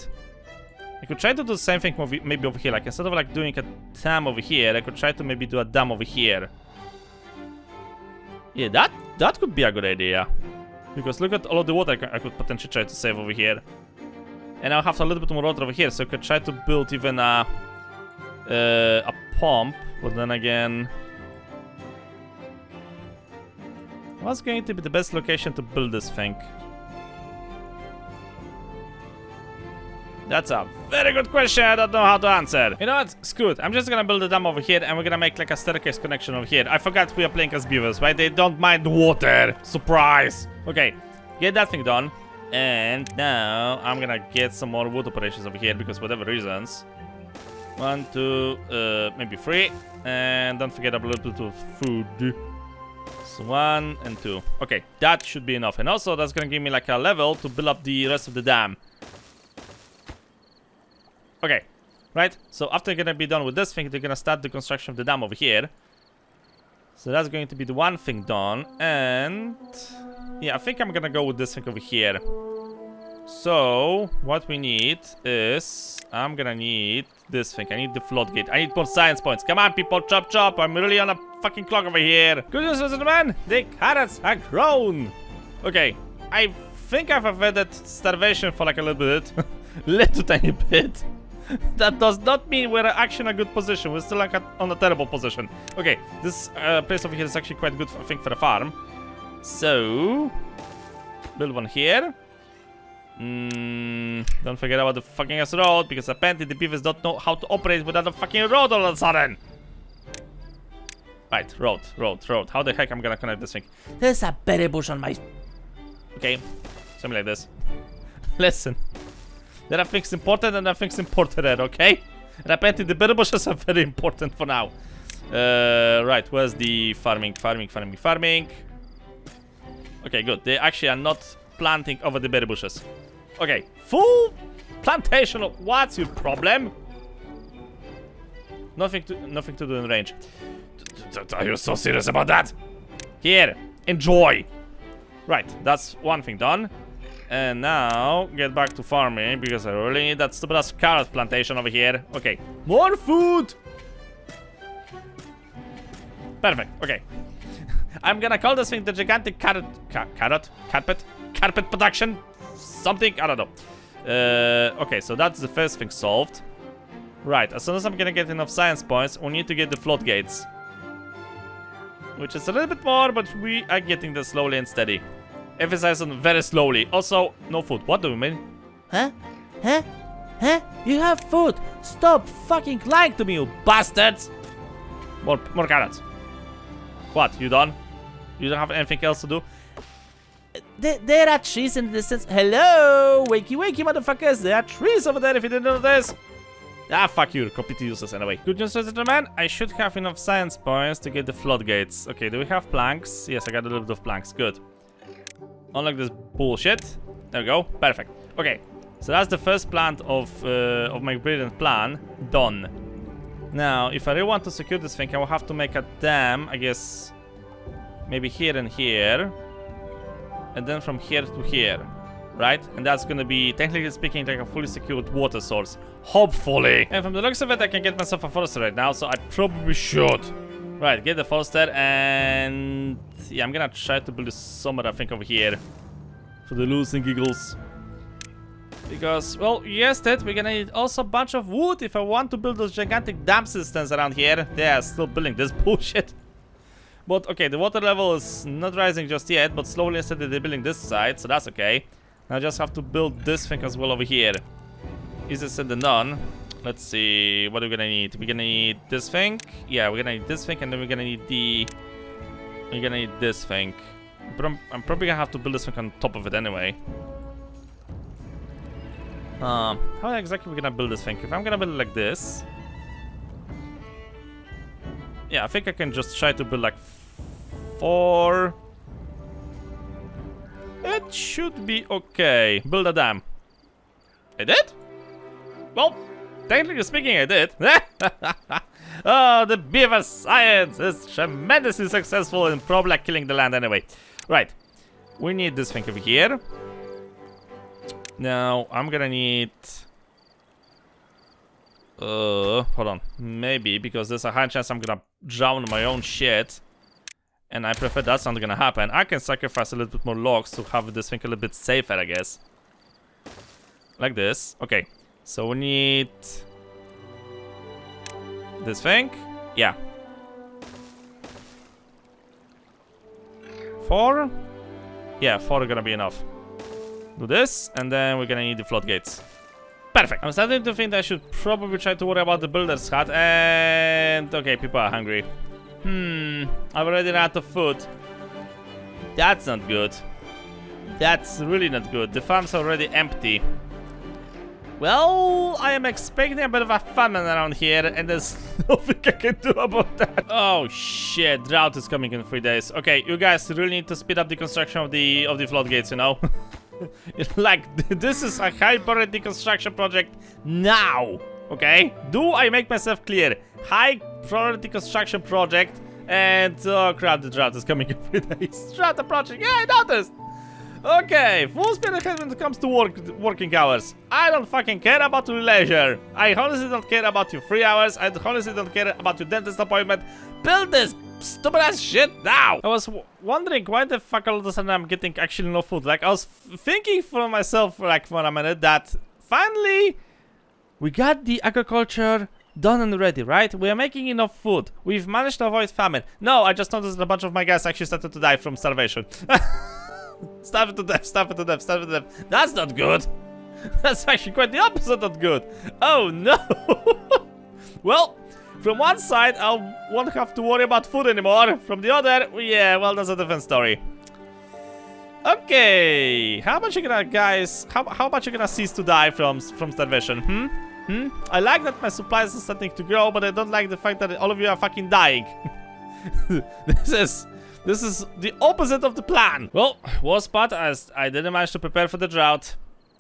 I could try to do the same thing maybe over here. Like, instead of like doing a dam over here, I could try to maybe do a dam over here. Yeah, that could be a good idea. Because look at all of the water I could potentially try to save over here. And I'll have a little bit more water over here, so I could try to build even a pump. But then again, what's going to be the best location to build this thing? That's a very good question. I don't know how to answer. You know what? Screw it. I'm just gonna build a dam over here, and we're gonna make like a staircase connection over here. I forgot we are playing as beavers, right? They don't mind water. Surprise. Okay, get that thing done. And now I'm gonna get some more wood operations over here because whatever reasons. 1, 2, maybe 3. And don't forget a little bit of food. So 1 and 2. Okay, that should be enough. And also that's gonna give me like a level to build up the rest of the dam. Okay, right? So after you're gonna be done with this thing, they're gonna start the construction of the dam over here. So that's going to be the one thing done. And yeah, I think I'm gonna go with this thing over here. So what we need is, I'm gonna need this thing. I need the floodgate. I need more science points. Come on, people, chop chop. I'm really on a fucking clock over here. Good news, ladies and gentlemen, the carrots are grown. Okay, I think I've avoided starvation for like a little bit. Little tiny bit. That does not mean we're actually in a good position. We're still like on a terrible position. Okay, this place over here is actually quite good, I think, for a farm. So, build one here. Don't forget about the fucking ass road, because apparently the beavers don't know how to operate without a fucking road all of a sudden. Right, road. How the heck am I gonna connect this thing? There's a berry bush on my... Okay, something like this. Listen. There are things important and there are things important, okay? And apparently the berry bushes are very important for now. Right, where's the farming? Okay, good. They actually are not planting over the berry bushes. Okay, full plantation of... What's your problem? Nothing to do in range. Are you so serious about that? Here, enjoy. Right, that's one thing done. And now, get back to farming, because I really need that stupid ass carrot plantation over here. Okay, more food! Perfect, okay. I'm gonna call this thing the gigantic carpet production? Something, I don't know. Okay, so that's the first thing solved. Right, as soon as I'm gonna get enough science points, we need to get the floodgates. Which is a little bit more, but we are getting this slowly and steady. Emphasize on very slowly. Also, no food. What do you mean? Huh? You have food! Stop fucking lying to me, you bastards! More carrots. What, you done? You don't have anything else to do? There are trees in the distance. Hello! Wakey, motherfuckers! There are trees over there if you didn't know this! Ah, fuck you. Completely useless anyway. Good news, ladies and gentlemen. I should have enough science points to get the floodgates. Okay, do we have planks? Yes, I got a little bit of planks. Good. Unlike this bullshit. There we go. Perfect. Okay, so that's the first plant of my brilliant plan done. Now, if I really want to secure this thing, I will have to make a dam, I guess, maybe here and here, and then from here to here, right? And that's gonna be, technically speaking, like a fully secured water source, hopefully. And from the looks of it, I can get myself a forester right now, so I probably should. Right, get the forester, and yeah, I'm gonna try to build this somewhere, I think, over here, for the loose and giggles. Because, well, you guessed it, we're gonna need also a bunch of wood if I want to build those gigantic dam systems around here. Yeah, still building this bullshit. But, okay, the water level is not rising just yet, but slowly and steadily they're building this side, so that's okay. Now I just have to build this thing as well over here. Easier said than done. Let's see, what are we gonna need? We're gonna need this thing. Yeah, we're gonna need this thing, and then we're gonna need this thing. But I'm probably gonna have to build this thing on top of it anyway. How exactly are we gonna build this thing? If I'm gonna build it like this... Yeah, I think I can just try to build like 4... It should be okay. Build a dam. I did? Well, technically speaking, I did. Oh, the Beaver science is tremendously successful in probably like killing the land anyway. Right. We need this thing over here. Now, I'm gonna need... hold on. Maybe, because there's a high chance I'm gonna drown my own shit. And I prefer that's not gonna happen. I can sacrifice a little bit more logs to have this thing a little bit safer, I guess. Like this. Okay. So we need... this thing? Yeah. 4? Yeah, 4 are gonna be enough. Do this, and then we're gonna need the floodgates. Perfect. I'm starting to think that I should probably try to worry about the builder's hut, and... okay, people are hungry. I've already run out of food. That's not good. That's really not good. The farm's already empty. Well, I am expecting a bit of a famine around here, and there's nothing I can do about that. Oh shit, drought is coming in 3 days. Okay, you guys really need to speed up the construction of the floodgates, you know? Like, this is a high priority construction project now, okay? Do I make myself clear? High priority construction project, and oh crap, the drought is coming in 3 days. Drought the project, yeah, I noticed. Okay, full speed ahead when it comes to working hours. I don't fucking care about your leisure. I honestly don't care about your 3 hours. I honestly don't care about your dentist appointment. Build this stupid ass shit now. I was wondering why the fuck all of a sudden I'm getting actually no food. Like, I was thinking for myself like for a minute that finally we got the agriculture done and ready, right? We are making enough food. We've managed to avoid famine. No, I just noticed that a bunch of my guys actually started to die from starvation. Starve it to death, starve it to death, starve it to death. That's not good. That's actually quite the opposite of good. Oh no. Well, from one side, I won't have to worry about food anymore. From the other, yeah, well, that's a different story. Okay, how much you gonna, guys? How much you gonna cease to die from starvation? I like that my supplies are starting to grow, but I don't like the fact that all of you are fucking dying. This is the opposite of the plan. Well, worst part is I didn't manage to prepare for the drought.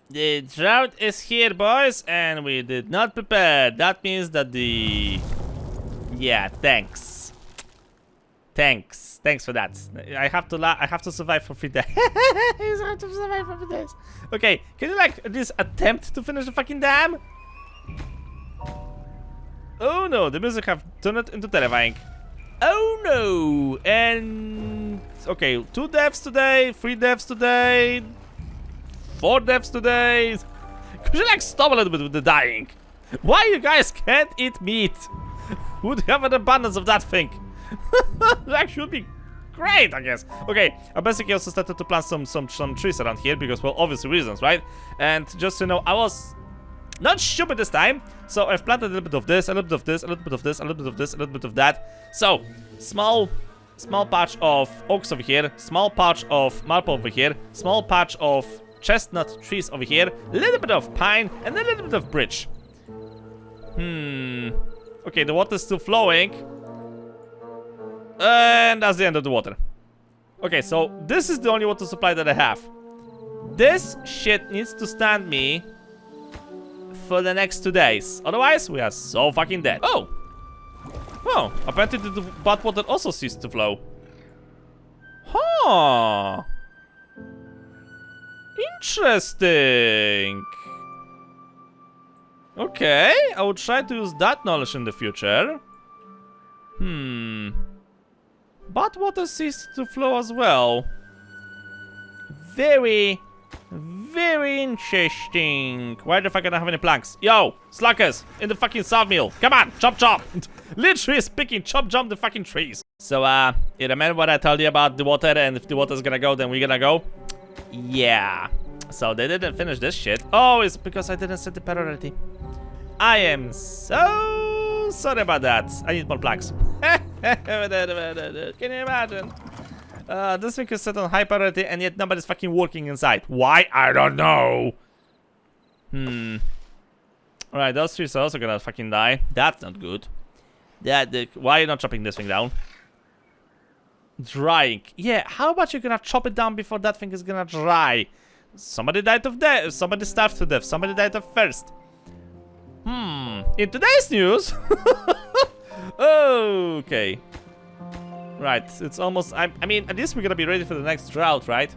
The drought is here, boys, and we did not prepare. That means that the... yeah, thanks. Thanks for that. I have to survive for 3 days. I have to survive for 3 days. Okay, can you like at least attempt to finish the fucking dam? Oh no, the music have turned it into terrifying. Oh no! And okay, 2 deaths today, 3 deaths today, 4 deaths today. Could you like stop a little bit with the dying? Why you guys can't eat meat? Would have an abundance of that thing. That should be great, I guess. Okay, I basically also started to plant some trees around here because, well, obvious reasons, right? And just to know, I was not stupid this time, so I've planted a little bit of this, a little bit of this, a little bit of this, a little bit of this, a little bit of that. So, small patch of oaks over here, small patch of maple over here, small patch of chestnut trees over here, a little bit of pine, and a little bit of birch. Okay, the water's still flowing. And that's the end of the water. Okay, so this is the only water supply that I have. This shit needs to stand me for the next 2 days. Otherwise, we are so fucking dead. Oh! Oh, apparently the bad water also ceased to flow. Huh. Interesting. Okay, I will try to use that knowledge in the future. Bad water ceased to flow as well. Very, Very interesting. Why the fuck I don't have any planks? Yo, slackers, in the fucking sawmill. Come on, chop chop. Literally speaking, chop jump the fucking trees. So, you remember what I told you about the water, and if the water's gonna go, then we're gonna go? Yeah. So they didn't finish this shit. Oh, it's because I didn't set the priority. I am so sorry about that. I need more planks. Can you imagine? This thing is set on high priority, and yet nobody's fucking working inside. Why? I don't know. Alright, those trees are also gonna fucking die. That's not good. Why are you not chopping this thing down? Drying. Yeah, how about you gonna chop it down before that thing is gonna dry? Somebody died of death. Somebody starved to death. Somebody died of thirst. In today's news. Okay. Right, it's almost. I mean, at least we're gonna be ready for the next drought, right?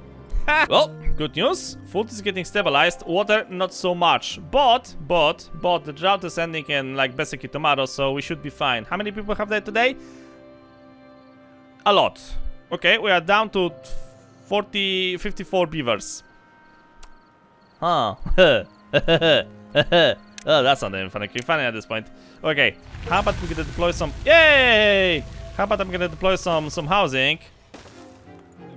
Well, good news. Food is getting stabilized. Water, not so much. But the drought is ending in like basically tomorrow, so we should be fine. How many people have died today? A lot. Okay, we are down to 54 beavers. Huh. Oh, that's not even funny at this point. Okay, how about we gonna deploy some? Yay! How about I'm gonna deploy some housing?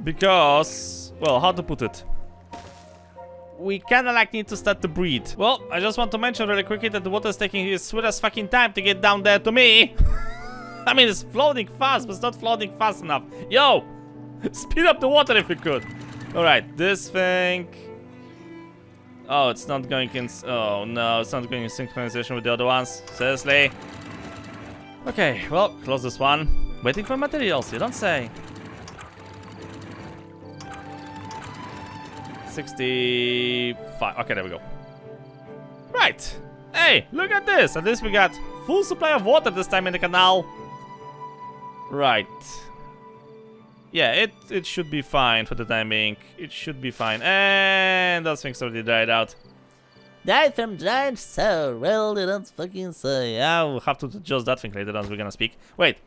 Because, well, how to put it? We kinda like need to start to breed. Well, I just want to mention really quickly that the water is taking its sweet as fucking time to get down there to me. I mean, it's floating fast, but it's not floating fast enough. Yo! Speed up the water if you could. Alright, this thing. Oh, it's not going in. Oh no, it's not going in synchronization with the other ones. Seriously? Okay, well, close this one. Waiting for materials, you don't say. 65. Okay, there we go. Right. Hey, look at this. At least we got full supply of water this time in the canal. Right. Yeah, it should be fine for the time being. It should be fine. And those things already dried out. Died from dried sour. Well, they don't fucking say. Yeah, we'll have to adjust that thing later on as we're gonna speak. Wait.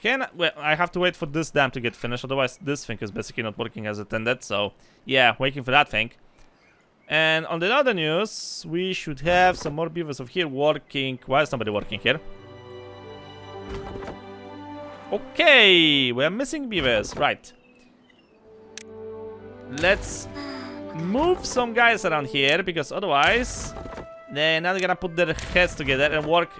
Well, I have to wait for this dam to get finished, otherwise this thing is basically not working as intended. So, yeah, waiting for that thing. And on the other news, we should have some more beavers over here working. Why is nobody working here? Okay, we're missing beavers, right. Let's move some guys around here, because otherwise they're not gonna put their heads together and work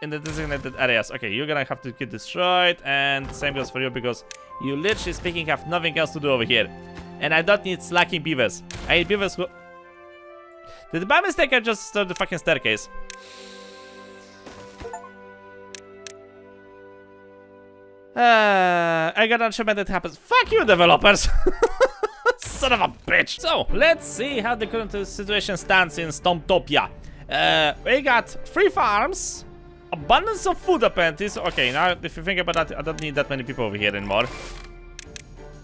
in the designated areas. Okay, you're gonna have to get destroyed, and same goes for you, because you literally speaking have nothing else to do over here. And I don't need slacking beavers. I need beavers who... Did by mistake I just started the fucking staircase? I got an achievement that happens. Fuck you, developers! Son of a bitch! So, let's see how the current situation stands in Stomptopia. We got 3 farms, abundance of food apparently. So, okay, now if you think about that, I don't need that many people over here anymore.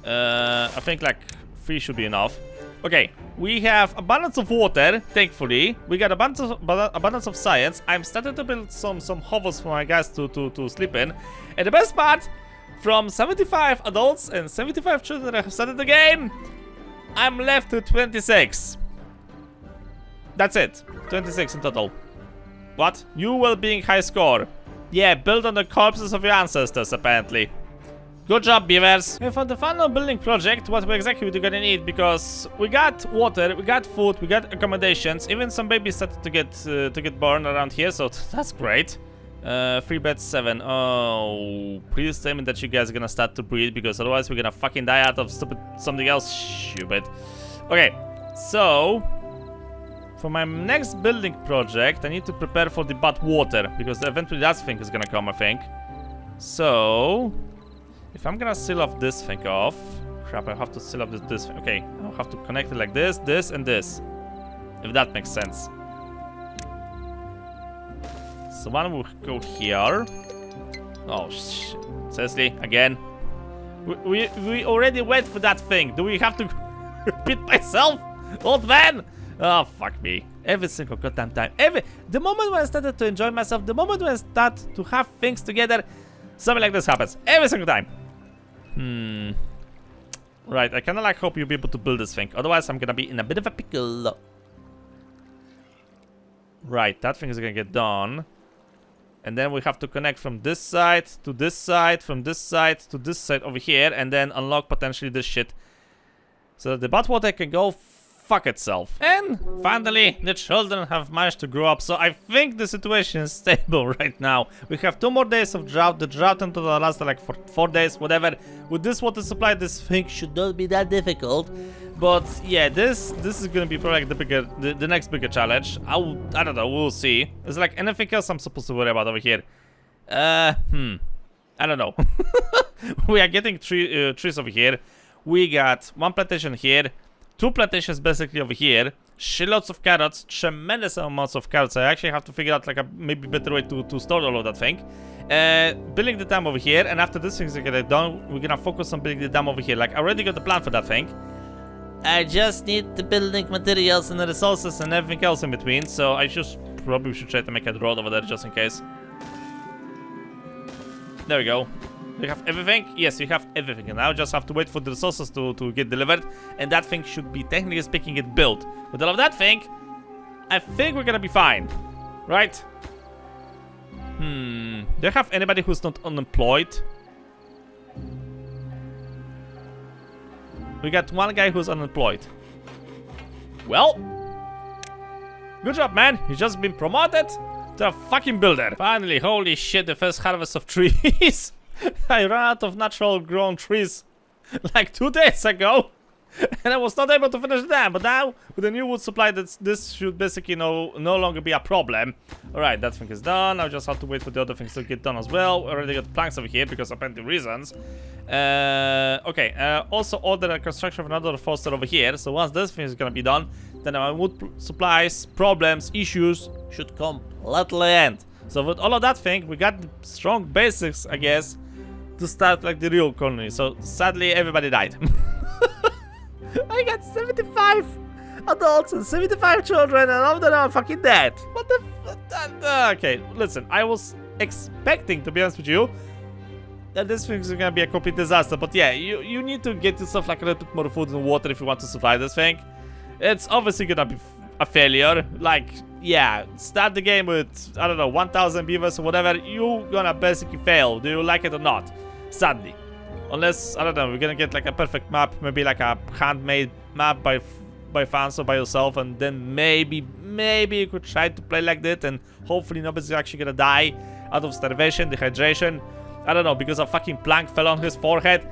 I think like 3 should be enough. Okay, we have abundance of water, thankfully. We got abundance of science. I'm starting to build some hovels for my guys to sleep in. And the best part, from 75 adults and 75 children that have started the game, I'm left to 26. That's it. 26 in total. What? You well-being high score. Yeah, build on the corpses of your ancestors, apparently. Good job, Beavers. And for the final building project, what exactly we're gonna need, because we got water, we got food, we got accommodations, even some babies started to get born around here, so that's great. 3 beds, 7. Oh, please tell me that you guys are gonna start to breed, because otherwise we're gonna fucking die out of something else stupid. Okay, so for my next building project, I need to prepare for the bad water, because eventually that thing is gonna come, I think. So if I'm gonna seal off this thing off, crap, I have to seal off this thing. Okay, I'll have to connect it like this, this, and this, if that makes sense. So one will go here. Oh shit! Seriously, again? We already went for that thing. Do we have to repeat myself, old man? Oh fuck me! Every single goddamn time. The moment when I started to enjoy myself, the moment when I start to have things together, something like this happens every single time. Right, I kinda like hope you'll be able to build this thing. Otherwise, I'm gonna be in a bit of a pickle. Right, that thing is gonna get done. And then we have to connect from this side to this side, from this side to this side over here, and then unlock potentially this shit. So that the Badwater can go fuck itself. And finally, the children have managed to grow up, so I think the situation is stable right now. We have 2 more days of drought. The drought until the last like for 4 days, whatever. With this water supply, this thing should not be that difficult. But yeah, this is gonna be probably like the next bigger challenge. I don't know, we'll see. Is there like anything else I'm supposed to worry about over here? I don't know. We are getting trees over here. We got 1 plantation here, 2 plantations basically over here, shitloads of carrots, tremendous amounts of carrots. I actually have to figure out like a maybe better way to store all of that thing. Building the dam over here, and after this thing's gonna get done, we're gonna focus on building the dam over here. Like, I already got the plan for that thing. I just need the building materials and the resources and everything else in between, so I probably should try to make a road over there just in case. There we go. You have everything? Yes, you have everything. And now just have to wait for the resources to get delivered. And that thing should be, technically speaking, get built. With all of that thing, I think we're gonna be fine. Right? Do you have anybody who's not unemployed? We got 1 guy who's unemployed. Well, good job, man. You just been promoted to a fucking builder. Finally, holy shit, the first harvest of trees. I ran out of natural grown trees like 2 days ago, and I was not able to finish them. But now, with the new wood supply, this should basically no longer be a problem. Alright, that thing is done. I just have to wait for the other things to get done as well. I already got planks over here because of plenty of reasons. Okay, also order a construction of another foster over here. So once this thing is gonna be done, then our wood supplies, problems, issues should completely end. So with all of that thing, we got the strong basics, I guess, to start like the real colony. So sadly, everybody died. I got 75 adults and 75 children, and all of them are fucking dead. What the okay, listen, I was expecting, to be honest with you, that this thing is gonna be a complete disaster. But yeah, you need to get yourself like a little bit more food and water if you want to survive this thing. It's obviously gonna be a failure. Like, yeah, start the game with, I don't know, 1,000 beavers or whatever, you're gonna basically fail. Do you like it or not? Sadly. Unless, I don't know, we're gonna get like a perfect map, maybe like a handmade map by fans or by yourself, and then maybe you could try to play like that, and hopefully nobody's actually gonna die out of starvation, dehydration. I don't know, because a fucking plank fell on his forehead.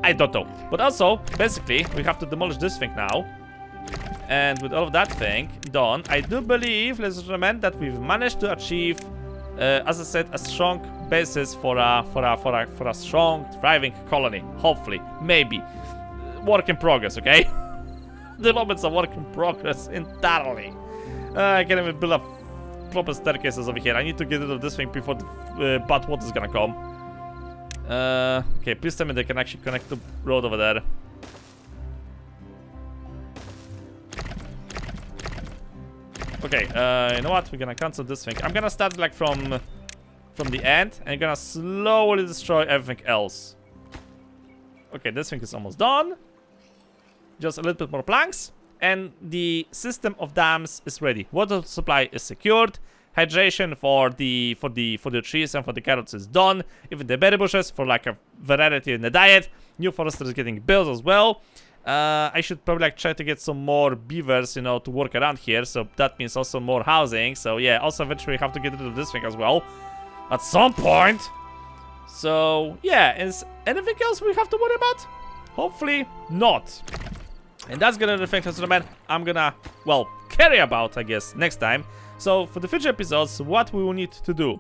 I don't know. But also, basically, we have to demolish this thing now. And with all of that thing done, I do believe, ladies and gentlemen, that we've managed to achieve, as I said, a strong basis for a strong, thriving colony. Hopefully, maybe. Work in progress, okay? The moment's a work in progress entirely. I can't even build up proper staircases over here. I need to get rid of this thing before the bad water's gonna come. Okay, please tell me they can actually connect the road over there. Okay, you know what? We're gonna cancel this thing. I'm gonna start like from the end, and gonna slowly destroy everything else. Okay, this thing is almost done. Just a little bit more planks, and the system of dams is ready. Water supply is secured. Hydration for the trees and for the carrots is done. Even the berry bushes for like a variety in the diet. New forester is getting built as well. I should probably like try to get some more beavers, you know, to work around here. So that means also more housing. So yeah, also eventually have to get rid of this thing as well at some point. So yeah, is anything else we have to worry about? Hopefully not. And that's gonna reflect on the I'm gonna, well, carry about, I guess, next time. So for the future episodes, what we will need to do?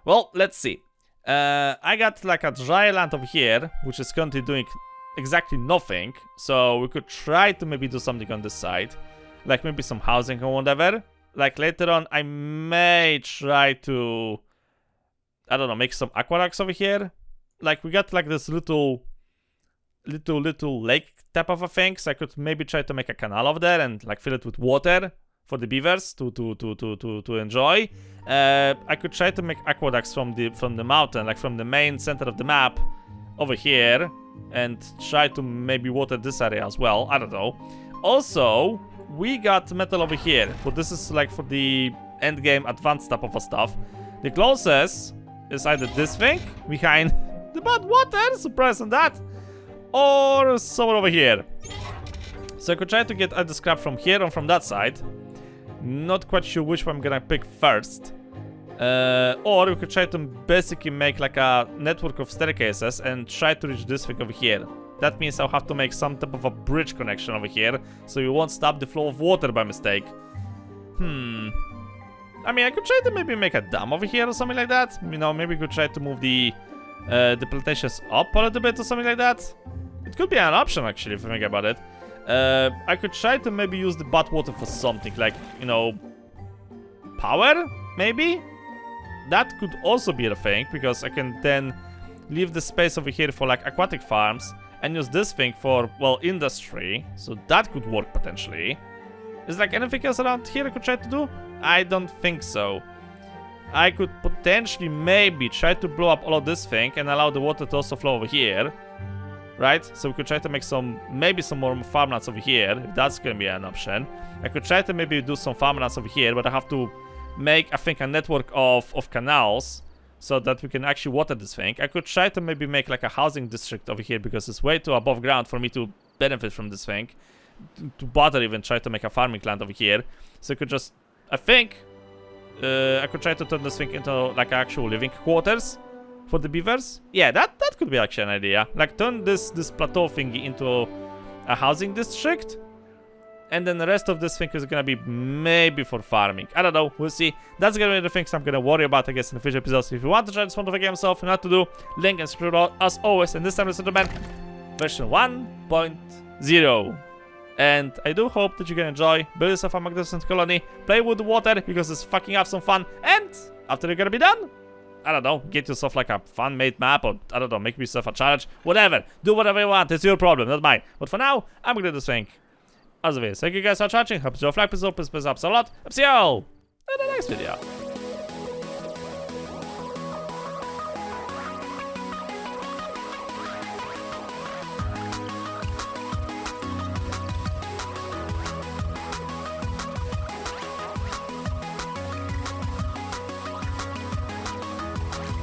Well, let's see. I got like a dry land over here, which is currently doing exactly nothing. So we could try to maybe do something on this side, like maybe some housing or whatever. Like later on, I may try to, I don't know, make some aqueducts over here. Like we got like this little lake type of a thing. So I could maybe try to make a canal over there and like fill it with water for the beavers to enjoy. I could try to make aqueducts from the mountain, like from the main center of the map over here, and try to maybe water this area as well. I don't know. Also, we got metal over here, but this is like for the end game advanced type of stuff. The closest is either this thing behind the bad water, surprise on that, or somewhere over here. So I could try to get either scrap from here or from that side. Not quite sure which one I'm gonna pick first. Or we could try to basically make like a network of staircases and try to reach this thing over here. That means I'll have to make some type of a bridge connection over here, so you won't stop the flow of water by mistake. I mean, I could try to maybe make a dam over here or something like that. You know, maybe we could try to move the plantations up a little bit or something like that. It could be an option, actually, if I think about it. I could try to maybe use the bad water for something, like, you know, power, maybe? That could also be a thing, because I can then leave the space over here for, like, aquatic farms and use this thing for, well, industry. So that could work, potentially. Is there, like, anything else around here I could try to do? I don't think so. I could potentially maybe try to blow up all of this thing and allow the water to also flow over here. Right? So we could try to make maybe some more farmlands over here, if that's gonna be an option. I could try to maybe do some farmlands over here, but I have to make, I think, a network of canals so that we can actually water this thing. I could try to maybe make like a housing district over here, because it's way too above ground for me to benefit from this thing. To bother even try to make a farming land over here. So I could just, I think, I could try to turn this thing into like actual living quarters for the beavers. Yeah, that could be actually an idea. Like, turn this plateau thingy into a housing district, and then the rest of this thing is gonna be maybe for farming. I don't know, we'll see. That's gonna be the things I'm gonna worry about, I guess, in the future episodes. If you want to try this one of the game yourself, you know what to do. Link and subscribe as always, and this time, ladies and gentlemen, version 1.0. And I do hope that you can enjoy, build yourself a magnificent colony, play with the water, because it's fucking have some fun, and after you're gonna be done, I don't know, get yourself like a fun-made map, or I don't know, make yourself a challenge, whatever. Do whatever you want, it's your problem, not mine. But for now, I'm gonna do this thing. As always, thank you guys for watching, hope you enjoyed, like, please, up a lot. I'll see you all in the next video.